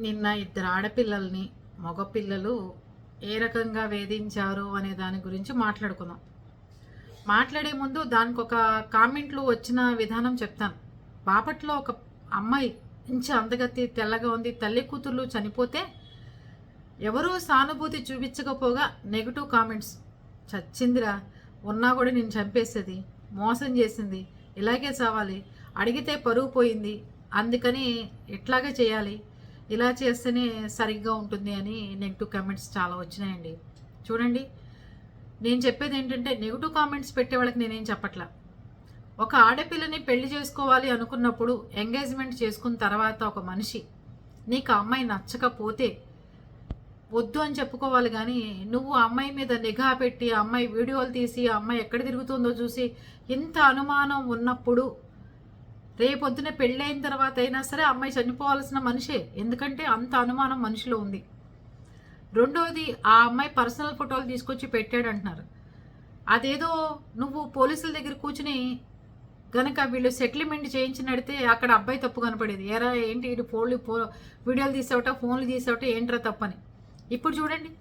నిన్న ఇద్దరు ఆడపిల్లల్ని మగపిల్లలు ఏ రకంగా వేధించారు అనే దాని గురించి మాట్లాడుకుందాం. మాట్లాడే ముందు దానికి ఒక కామెంట్లు వచ్చిన విధానం చెప్తాను. బాపట్లో ఒక అమ్మాయి మంచి అందగత్తి తెల్లగా ఉంది, తల్లి కూతుర్లు చనిపోతే ఎవరూ సానుభూతి చూపించకపోగా నెగిటివ్ కామెంట్స్. చచ్చిందిరా, ఉన్నా కూడా నేను చంపేసేది, మోసం చేసింది, ఇలాగే చావాలి, అడిగితే పరువు పోయింది, అందుకని ఇట్లాగే చేయాలి, ఇలా చేస్తేనే సరిగ్గా ఉంటుంది అని నెగిటివ్ కామెంట్స్ చాలా వచ్చినాయండి. చూడండి, నేను చెప్పేది ఏంటంటే నెగిటివ్ కామెంట్స్ పెట్టే వాళ్ళకి నేనేం చెప్పట్లా. ఒక ఆడపిల్లని పెళ్లి చేసుకోవాలి అనుకున్నప్పుడు ఎంగేజ్మెంట్ చేసుకున్న తర్వాత ఒక మనిషి నీకు ఆ అమ్మాయి నచ్చకపోతే వద్దు అని చెప్పుకోవాలి. కానీ నువ్వు ఆ అమ్మాయి మీద నిఘా పెట్టి ఆ అమ్మాయి వీడియోలు తీసి ఆ అమ్మాయి ఎక్కడ తిరుగుతుందో చూసి ఇంత అనుమానం ఉన్నప్పుడు రేపొద్దున పెళ్ళైన తర్వాత అయినా సరే అమ్మాయి చనిపోవాల్సిన మనిషే, ఎందుకంటే అంత అనుమానం మనిషిలో ఉంది. రెండోది, ఆ అమ్మాయి పర్సనల్ ఫోటోలు తీసుకొచ్చి పెట్టాడు అంటున్నారు. అదేదో నువ్వు పోలీసుల దగ్గర కూర్చుని గనక వీళ్ళు సెటిల్మెంట్ చేయించినడితే అక్కడ అబ్బాయి తప్పు కనపడేది. ఎరా ఏంటి ఇటు వీడియోలు తీసావట, ఫోన్లు తీసావట, ఏంట్రా తప్పని. ఇప్పుడు చూడండి,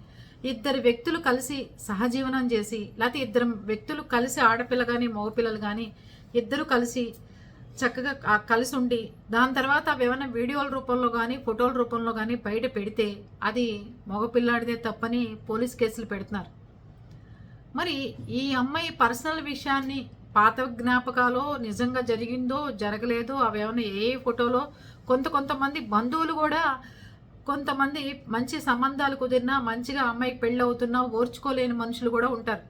ఇద్దరు వ్యక్తులు కలిసి సహజీవనం చేసి, లేకపోతే ఇద్దరు వ్యక్తులు కలిసి ఆడపిల్ల కానీ మగపిల్లలు కానీ ఇద్దరు కలిసి చక్కగా కలిసి ఉండి దాని తర్వాత అవి ఏమైనా వీడియోల రూపంలో కానీ ఫోటోల రూపంలో కానీ బయట పెడితే అది మగపిల్లాడిదే తప్పని పోలీస్ కేసులు పెడుతున్నారు. మరి ఈ అమ్మాయి పర్సనల్ విషయాన్ని పాత జ్ఞాపకాలో నిజంగా జరిగిందో జరగలేదో అవి ఏమైనా ఏ ఫోటోలో కొంతమంది బంధువులు కూడా కొంతమంది మంచి సంబంధాలు కుదిరినా మంచిగా అమ్మాయికి పెళ్ళి అవుతున్నా ఓర్చుకోలేని మనుషులు కూడా ఉంటారు.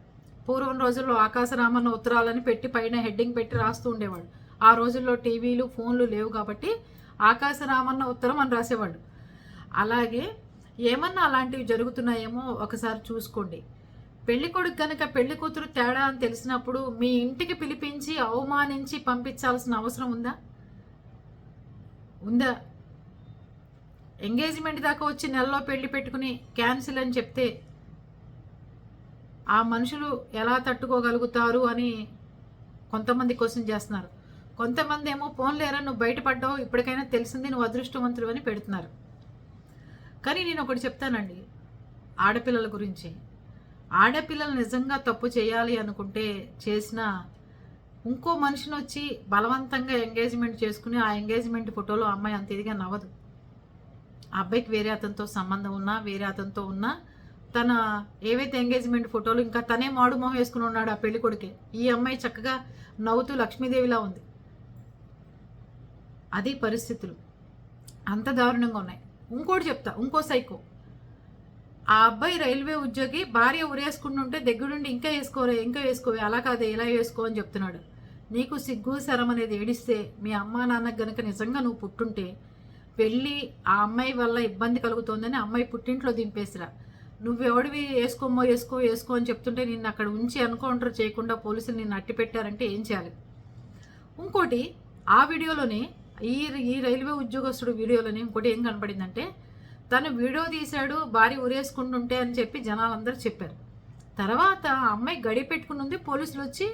పూర్వం రోజుల్లో ఆకాశరామన్న ఉత్తరాలని పెట్టి పైన హెడ్డింగ్ పెట్టి రాస్తూ ఉండేవాడు. ఆ రోజుల్లో టీవీలు ఫోన్లు లేవు కాబట్టి ఆకాశరామన్న ఉత్తరం అని రాసేవాళ్ళు. అలాగే ఏమన్నా అలాంటివి జరుగుతున్నాయేమో ఒకసారి చూసుకోండి. పెళ్లి కొడుకు కనుక పెళ్లి కూతురు తేడా అని తెలిసినప్పుడు మీ ఇంటికి పిలిపించి అవమానించి పంపించాల్సిన అవసరం ఉందా? ఎంగేజ్మెంట్ దాకా వచ్చి నెలలో పెళ్లి పెట్టుకుని క్యాన్సిల్ అని చెప్తే ఆ మనుషులు ఎలా తట్టుకోగలుగుతారు అని కొంతమంది క్వశ్చన్ చేస్తున్నారు. కొంతమంది ఏమో పోన్లేరా నువ్వు బయటపడ్డావు, ఇప్పటికైనా తెలిసింది, నువ్వు అదృష్టవంతులు అని పెడుతున్నారు. కానీ నేను ఒకటి చెప్తానండి, ఆడపిల్లల గురించి. ఆడపిల్లలు నిజంగా తప్పు చేయాలి అనుకుంటే చేసిన ఇంకో మనిషిని వచ్చి బలవంతంగా ఎంగేజ్మెంట్ చేసుకుని ఆ ఎంగేజ్మెంట్ ఫోటోలో అమ్మాయి అంత ఇదిగా నవ్వదు. ఆ అబ్బాయికి వేరే అతనితో సంబంధం ఉన్నా వేరే అతనితో ఉన్నా తన ఏవైతే ఎంగేజ్మెంట్ ఫోటోలు ఇంకా తనే మాడు మొహం వేసుకుని ఉన్నాడు ఆ పెళ్లి కొడుకే, ఈ అమ్మాయి చక్కగా నవ్వుతూ లక్ష్మీదేవిలా ఉంది. అది పరిస్థితులు అంత దారుణంగా ఉన్నాయి. ఇంకోటి చెప్తా, ఇంకో సైకో. ఆ అబ్బాయి రైల్వే ఉద్యోగి, భార్య ఉరేసుకుంటుంటే దగ్గరుండి ఇంకా వేసుకోవే, అలా కాదే ఇలా వేసుకో అని చెప్తున్నాడు. నీకు సిగ్గు శరం అనేది ఏడిస్తే మీ అమ్మా నాన్నకు గనక నిజంగా నువ్వు పుట్టుంటే వెళ్ళి ఆ అమ్మాయి వల్ల ఇబ్బంది కలుగుతోందని అమ్మాయి పుట్టింట్లో దింపేసిరా. నువ్వెవడివి వేసుకో అని చెప్తుంటే నిన్ను అక్కడ ఉంచి ఎన్కౌంటర్ చేయకుండా పోలీసులు నిన్ను అట్టి పెట్టారంటే ఏం చేయాలి? ఇంకోటి, ఆ వీడియోలోనే ఈ రైల్వే ఉద్యోగస్తుడు వీడియోలోనే ఇంకోటి ఏం కనపడిందంటే తను వీడియో తీశాడు భార్య ఉరేసుకుంటుంటే అని చెప్పి జనాలందరూ చెప్పారు. తర్వాత ఆ అమ్మాయి గడి పెట్టుకుని ఉంది, పోలీసులు వచ్చి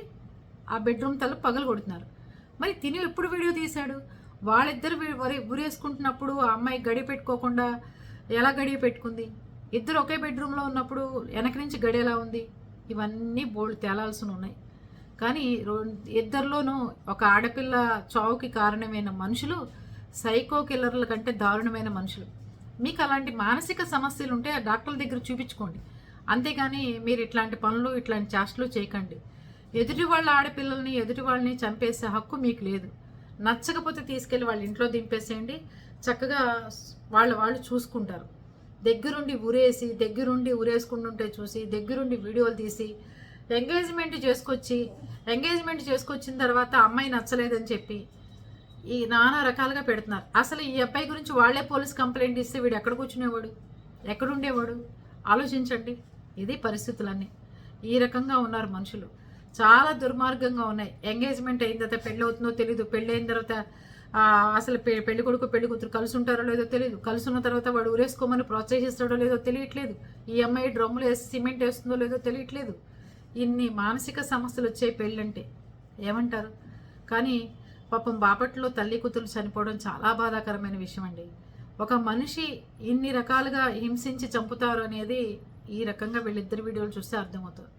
ఆ బెడ్రూమ్ తలుపు పగలు కొడుతున్నారు. మరి తిని ఎప్పుడు వీడియో తీశాడు? వాళ్ళిద్దరు ఉరేసుకుంటున్నప్పుడు ఆ అమ్మాయి గడి పెట్టుకోకుండా ఎలా గడి పెట్టుకుంది? ఇద్దరు ఒకే బెడ్రూమ్లో ఉన్నప్పుడు వెనక నుంచి గడి ఎలా ఉంది? ఇవన్నీ బోల్డ్ తేలాల్సి ఉన్నాయి. కానీ ఇద్దరిలోనూ ఒక ఆడపిల్ల చావుకి కారణమైన మనుషులు సైకో కిల్లర్ల కంటే దారుణమైన మనుషులు. మీకు అలాంటి మానసిక సమస్యలు ఉంటే ఆ డాక్టర్ల దగ్గర చూపించుకోండి. అంతేగాని మీరు ఇట్లాంటి పనులు ఇట్లాంటి చేష్టలు చేయకండి. ఎదుటి వాళ్ళ ఆడపిల్లల్ని ఎదుటి వాళ్ళని చంపేసే హక్కు మీకు లేదు. నచ్చకపోతే తీసుకెళ్ళి వాళ్ళ ఇంట్లో దింపేసేయండి, చక్కగా వాళ్ళు చూసుకుంటారు. దగ్గరుండి ఉరేసుకుంటుంటే చూసి దగ్గరుండి వీడియోలు తీసి ఎంగేజ్మెంట్ చేసుకొచ్చిన తర్వాత అమ్మాయి నచ్చలేదని చెప్పి ఈ నానా రకాలుగా పెడుతున్నారు. అసలు ఈ అబ్బాయి గురించి వాళ్లే పోలీస్ కంప్లైంట్ ఇస్తే వీడు ఎక్కడ కూర్చునేవాడు, ఎక్కడుండేవాడు? ఆలోచించండి. ఇది పరిస్థితులన్నీ. ఈ రకంగా ఉన్నారు మనుషులు, చాలా దుర్మార్గంగా ఉన్నాయి. ఎంగేజ్మెంట్ అయిన తర్వాత పెళ్ళి అవుతుందో తెలీదు, పెళ్ళి అయిన తర్వాత అసలు పెళ్లి కొడుకు పెళ్లి కూతురు కలిసి ఉంటారో లేదో తెలియదు, కలిసి ఉన్న తర్వాత వాడు ఉరేసుకోమని ప్రోత్సహిస్తాడో లేదో తెలియట్లేదు, ఈ అమ్మాయి డ్రమ్ములు వేసి సిమెంట్ వేస్తుందో లేదో తెలియట్లేదు. ఇన్ని మానసిక సమస్యలు వచ్చాయి పెళ్ళంటే, ఏమంటారు? కానీ పాపం బాపట్లో తల్లి కూతురు చనిపోవడం చాలా బాధాకరమైన విషయం అండి. ఒక మనిషి ఇన్ని రకాలుగా హింసించి చంపుతారు అనేది ఈ రకంగా వీళ్ళిద్దరి వీడియోలు చూస్తే అర్థమవుతుంది.